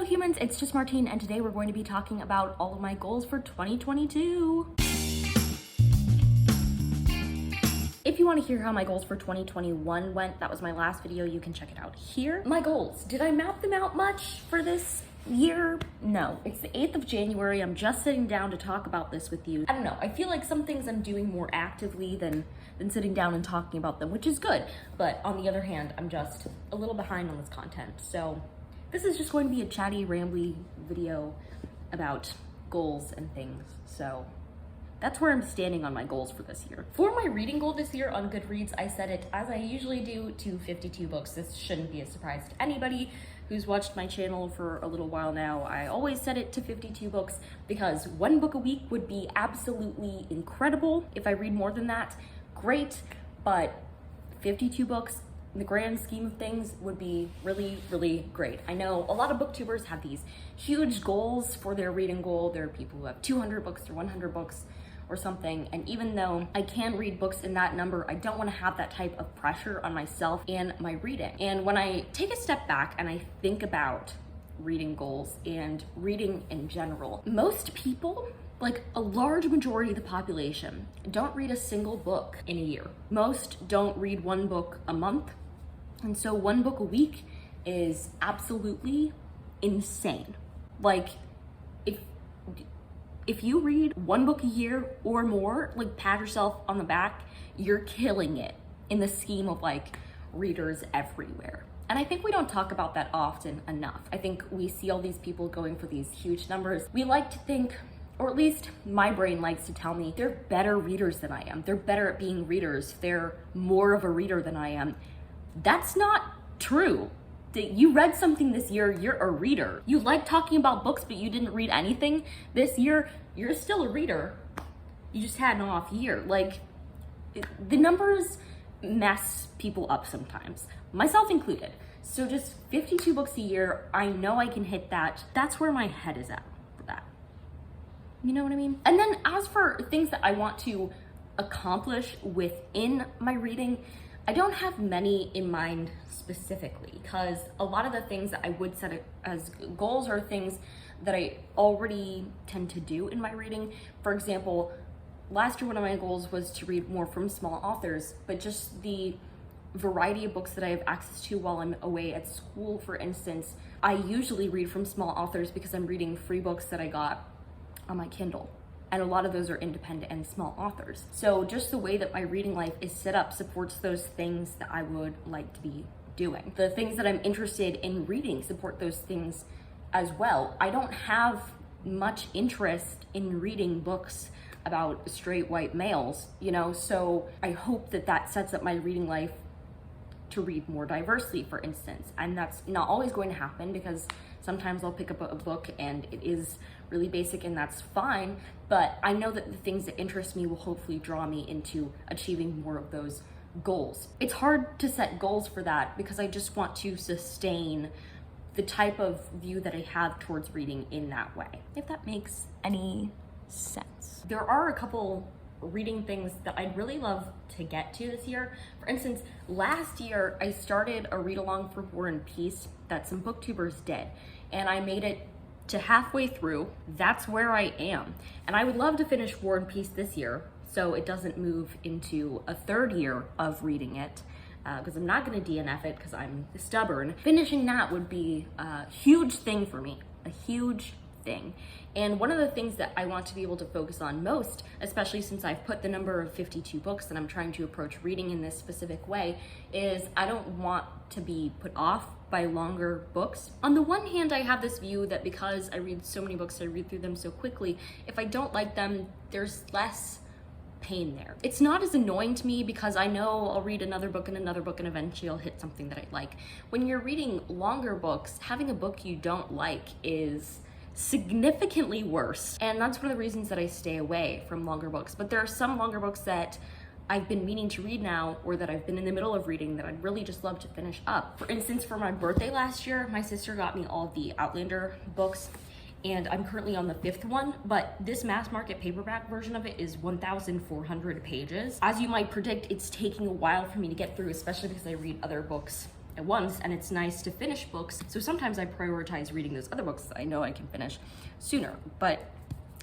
Hello humans, it's just Martine, and today we're going to be talking about all of my goals for 2022. If you want to hear how my goals for 2021 went, that was my last video, you can check it out here. My goals, did I map them out much for this year? No, it's the 8th of January, I'm just sitting down to talk about this with you. I don't know, I feel like some things I'm doing more actively than sitting down and talking about them, which is good, but on the other hand, I'm just a little behind on this content, so this is just going to be a chatty, rambly video about goals and things, so that's where I'm standing on my goals for this year. For my reading goal this year on GoodReads, I set it, as I usually do, to 52 books. This shouldn't be a surprise to anybody who's watched my channel for a little while now. I always set it to 52 books because one book a week would be absolutely incredible. If I read more than that, great, but 52 books in the grand scheme of things would be really, really great. I know a lot of booktubers have these huge goals for their reading goal. There are people who have 200 books or 100 books or something, and even though I can read books in that number, I don't want to have that type of pressure on myself and my reading. And when I take a step back and I think about reading goals and reading in general, most people, like a large majority of the population, don't read a single book in a year. Most don't read one book a month, and so one book a week is absolutely insane. Like, if you read one book a year or more, like, pat yourself on the back, you're killing it in the scheme of like readers everywhere. And I think we don't talk about that often enough. I think we see all these people going for these huge numbers. We like to think, or at least my brain likes to tell me, they're better readers than I am. They're better at being readers. They're more of a reader than I am. That's not true. You read something this year, you're a reader. You like talking about books, but you didn't read anything this year, you're still a reader. You just had an off year. Like, the numbers mess people up sometimes, myself included. So just 52 books a year, I know I can hit that. That's where my head is at for that. You know what I mean? And then as for things that I want to accomplish within my reading, I don't have many in mind specifically, because a lot of the things that I would set as goals are things that I already tend to do in my reading. For example, last year one of my goals was to read more from small authors, but just the variety of books that I have access to while I'm away at school, for instance, I usually read from small authors because I'm reading free books that I got on my Kindle. And a lot of those are independent and small authors. So just the way that my reading life is set up supports those things that I would like to be doing. The things that I'm interested in reading support those things as well. I don't have much interest in reading books about straight white males, you know, so I hope that that sets up my reading life to read more diversely, for instance. And that's not always going to happen, because sometimes I'll pick up a book and it is really basic, and that's fine, but I know that the things that interest me will hopefully draw me into achieving more of those goals. It's hard to set goals for that because I just want to sustain the type of view that I have towards reading in that way, if that makes any sense. There are a couple reading things that I'd really love to get to this year. For instance, last year I started a read along for War and Peace that some booktubers did, and I made it to halfway through. That's where I am, and I would love to finish War and Peace this year so it doesn't move into a third year of reading it, because I'm not going to DNF it because I'm stubborn. Finishing that would be a huge thing for me, a huge thing. And one of the things that I want to be able to focus on most, especially since I've put the number of 52 books and I'm trying to approach reading in this specific way, is I don't want to be put off by longer books. On the one hand, I have this view that because I read so many books, I read through them so quickly, if I don't like them, there's less pain there. It's not as annoying to me because I know I'll read another book and another book and eventually I'll hit something that I like. When you're reading longer books, having a book you don't like is significantly worse, and that's one of the reasons that I stay away from longer books. But there are some longer books that I've been meaning to read now, or that I've been in the middle of reading, that I'd really just love to finish up. For instance, for my birthday last year, my sister got me all the Outlander books, and I'm currently on the 5th one, but this mass market paperback version of it is 1,400 pages. As you might predict, it's taking a while for me to get through, especially because I read other books at once, and it's nice to finish books. So sometimes I prioritize reading those other books that I know I can finish sooner. But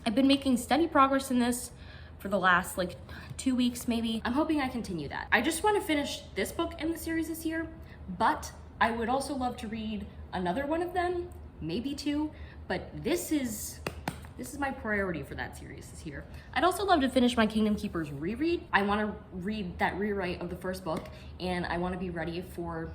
I've been making steady progress in this for the last like 2 weeks maybe. I'm hoping I continue that. I just want to finish this book in the series this year, but I would also love to read another one of them, maybe two, but this is my priority for that series this year. I'd also love to finish my Kingdom Keepers reread. I want to read that rewrite of the first book, and I want to be ready for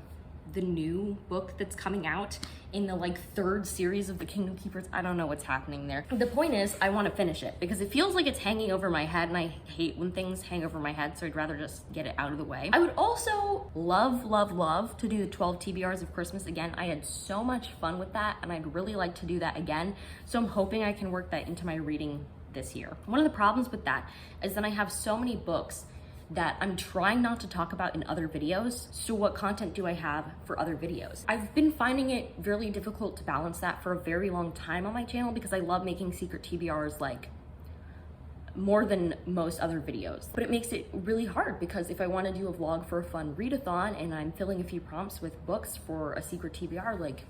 the new book that's coming out in the like third series of the Kingdom Keepers. I don't know what's happening there. The point is, I want to finish it because it feels like it's hanging over my head, and I hate when things hang over my head, so I'd rather just get it out of the way. I would also love to do the 12 TBRs of Christmas again. I had so much fun with that, and I'd really like to do that again. So I'm hoping I can work that into my reading this year. One of the problems with that is that I have so many books that I'm trying not to talk about in other videos. So what content do I have for other videos? I've been finding it really difficult to balance that for a very long time on my channel because I love making secret TBRs like more than most other videos. But it makes it really hard because if I want to do a vlog for a fun readathon and I'm filling a few prompts with books for a secret TBR, like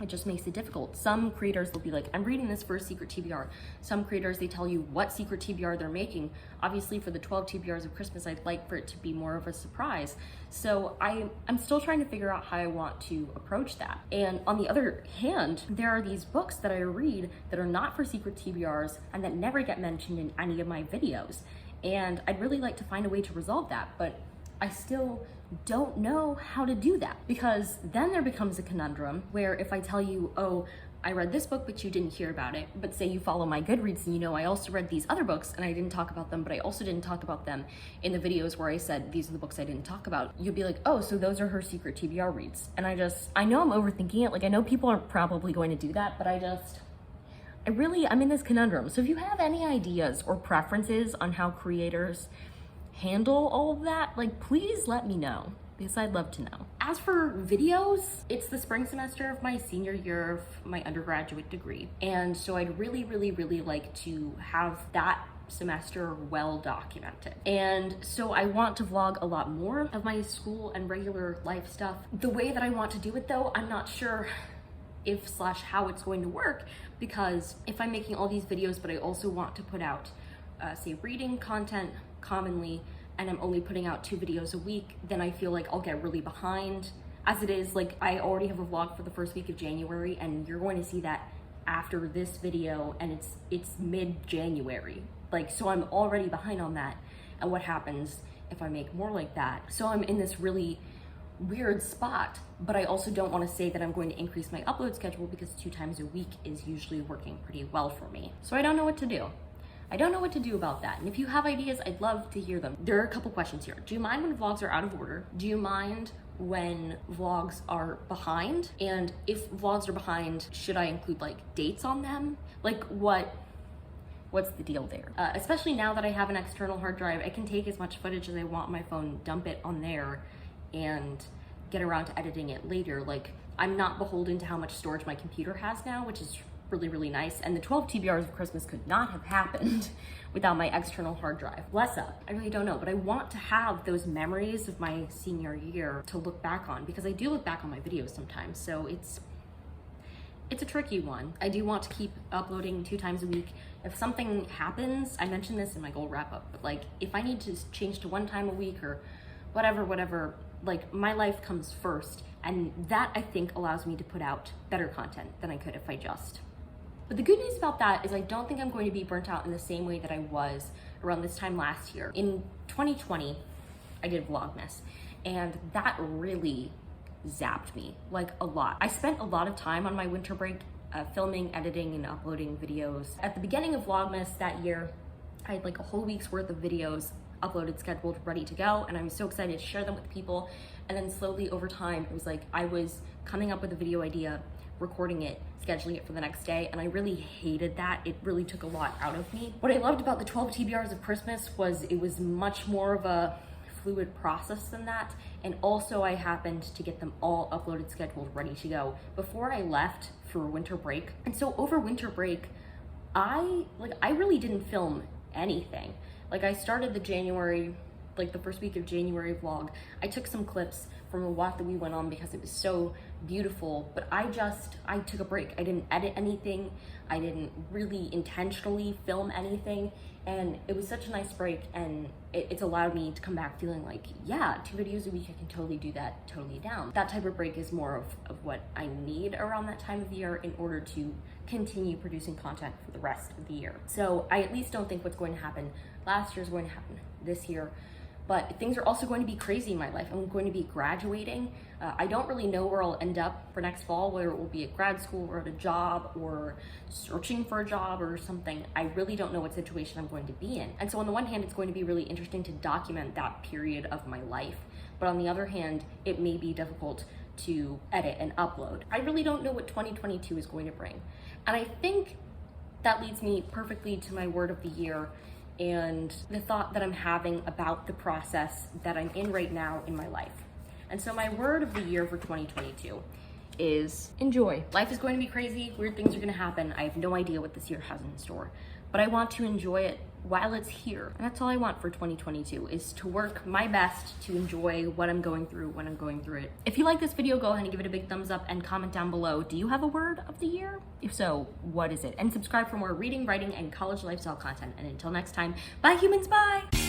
it just makes it difficult. Some creators will be like, I'm reading this for a secret TBR. Some creators, they tell you what secret TBR they're making. Obviously for the 12 TBRs of Christmas, I'd like for it to be more of a surprise. So I'm still trying to figure out how I want to approach that. And on the other hand, there are these books that I read that are not for secret TBRs and that never get mentioned in any of my videos. And I'd really like to find a way to resolve that, but I still don't know how to do that, because then there becomes a conundrum where if I tell you, oh, I read this book, but you didn't hear about it, but say you follow my GoodReads and you know I also read these other books and I didn't talk about them, but I also didn't talk about them in the videos where I said these are the books I didn't talk about, you'll be like, oh, so those are her secret TBR reads. And I know I'm overthinking it. Like I know people are probably going to do that, but I'm in this conundrum. So if you have any ideas or preferences on how creators handle all of that, like like let me know, because I'd love to know. As for videos, it's the spring semester of my senior year of my undergraduate degree, and so I'd really like to have that semester well documented. And so I want to vlog a lot more of my school and regular life stuff. The way that I want to do it though, I'm not sure if/how it's going to work, because if I'm making all these videos but I also want to put out say reading content commonly, and I'm only putting out 2 videos a week, then I feel like I'll get really behind. As it is, like I already have a vlog for the first week of January, and you're going to see that after this video, and it's mid-January. Like, so I'm already behind on that. And what happens if I make more like that? So I'm in this really weird spot, but I also don't want to say that I'm going to increase my upload schedule because 2 times a week is usually working pretty well for me. So I don't know what to do. I don't know what to do about that. And if you have ideas, I'd love to hear them. There are a couple questions here. Do you mind when vlogs are out of order? Do you mind when vlogs are behind? And if vlogs are behind, should I include like dates on them? Like what's the deal there? Especially now that I have an external hard drive, I can take as much footage as I want on my phone, dump it on there, and get around to editing it later. Like I'm not beholden to how much storage my computer has now, which is really nice. And the 12 TBRs of Christmas could not have happened without my external hard drive. Bless up. I really don't know, but I want to have those memories of my senior year to look back on, because I do look back on my videos sometimes. So it's a tricky one. I do want to keep uploading 2 times a week. If something happens, I mentioned this in my goal wrap up, but like if I need to change to 1 time a week or whatever, like my life comes first. And that I think allows me to put out better content than I could if I just. But the good news about that is I don't think I'm going to be burnt out in the same way that I was around this time last year. In 2020, I did Vlogmas, and that really zapped me, like a lot. I spent a lot of time on my winter break filming, editing, and uploading videos. At the beginning of Vlogmas that year, I had like a whole week's worth of videos uploaded, scheduled, ready to go, and I'm so excited to share them with people. And then slowly over time, it was like I was coming up with a video idea, recording it, scheduling it for the next day, and I really hated that. It really took a lot out of me. What I loved about the 12 TBRs of Christmas was it was much more of a fluid process than that, and also I happened to get them all uploaded, scheduled, ready to go before I left for winter break. And so over winter break, I really didn't film anything. Like I started the January, like the first week of January vlog. I took some clips from a walk that we went on because it was so beautiful, but I took a break. I didn't edit anything. I didn't really intentionally film anything. And it was such a nice break, and it's allowed me to come back feeling like, yeah, 2 videos a week, I can totally do that, totally down. That type of break is more of what I need around that time of year in order to continue producing content for the rest of the year. So I at least don't think what's going to happen last year is going to happen this year. But things are also going to be crazy in my life. I'm going to be graduating. I don't really know where I'll end up for next fall, whether it will be at grad school or at a job or searching for a job or something. I really don't know what situation I'm going to be in. And so on the one hand, it's going to be really interesting to document that period of my life. But on the other hand, it may be difficult to edit and upload. I really don't know what 2022 is going to bring. And I think that leads me perfectly to my word of the year and the thought that I'm having about the process that I'm in right now in my life. And so my word of the year for 2022 is enjoy. Life is going to be crazy, weird things are gonna happen. I have no idea what this year has in store, but I want to enjoy it while it's here. And that's all I want for 2022, is to work my best to enjoy what I'm going through when I'm going through it. If you like this video, go ahead and give it a big thumbs up and comment down below. Do you have a word of the year? If so, what is it? And subscribe for more reading, writing, and college lifestyle content. And until next time, bye humans, bye!